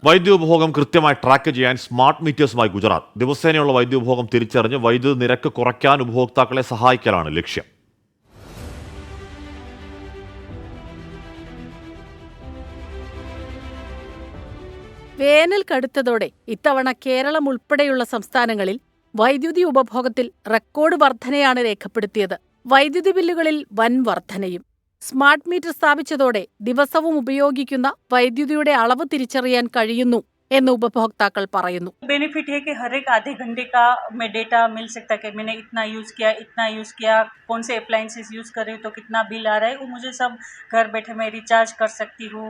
വൈദ്യുതി ഉപഭോഗം കൃത്യമായി ട്രാക്ക് ചെയ്യാൻ സ്മാർട്ട് മീറ്റേഴ്സുമായി ഗുജറാത്ത്. ദിവസേനയുള്ള വൈദ്യുതി ഉപഭോഗം തിരിച്ചറിഞ്ഞ് വൈദ്യുതി നിരക്ക് കുറയ്ക്കാൻ ഉപഭോക്താക്കളെ സഹായിക്കലാണ് ലക്ഷ്യം. വേനൽ കടുത്തതോടെ ഇത്തവണ കേരളം ഉൾപ്പെടെയുള്ള സംസ്ഥാനങ്ങളിൽ വൈദ്യുതി ഉപഭോഗത്തിൽ റെക്കോർഡ് വർധനയാണ് രേഖപ്പെടുത്തിയത്. വൈദ്യുതി ബില്ലുകളിൽ വൻ വർധനയും. സ്മാർട്ട് മീറ്റർ സ്ഥാപിച്ചതോടെ ദിവസവും ഉപയോഗിക്കുന്ന വൈദ്യുതിയുടെ അളവ് തിരിച്ചറിയാൻ കഴിയുന്നു എന്ന് ഉപഭോക്താക്കൾ പറയുന്നു. बेनिफिट है कि हर एक आधे घंटे का मैं डेटा मिल सकता है कि मैंने इतना यूज़ किया, कौन से अप्लायंसेस यूज़ कर रही हूँ तो कितना बिल आ रहा है, वो मुझे सब घर बैठे मैं रिचार्ज कर सकती हूँ,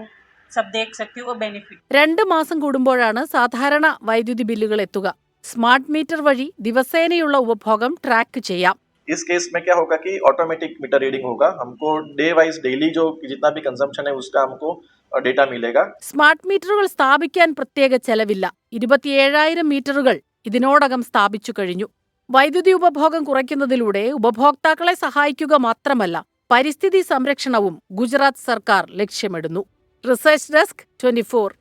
सब देख सकती हूँ. वो बेनिफिट 2 മാസം കൂടുമ്പോഴാണ് സാധാരണ വൈദ്യുതി ബില്ലുകൾ എത്തുക. സ്മാർട്ട് മീറ്റർ വഴി ദിവസേനയുള്ള ഉപഭോഗം ട്രാക്ക് ചെയ്യാം. इस केस में क्या होगा कि ऑटोमेटिक मीटर रीडिंग होगा. हमको डे वाइज डेली जो जितना भी कंजम्पशन है उसका हमको डेटा मिलेगा. സ്മാർട്ട് മീറ്ററുകൾ സ്ഥാപിക്കാൻ പ്രത്യേക ചെലവില്ല. 27,000 മീറ്ററുകൾ ഇതിനോടകം സ്ഥാപിച്ചു കഴിഞ്ഞു. വൈദ്യുതി ഉപഭോഗം കുറയ്ക്കുന്നതിലൂടെ ഉപഭോക്താക്കളെ സഹായിക്കുക മാത്രമല്ല, പരിസ്ഥിതി സംരക്ഷണവും ഗുജറാത്ത് സർക്കാർ ലക്ഷ്യമിടുന്നു. Research desk 24.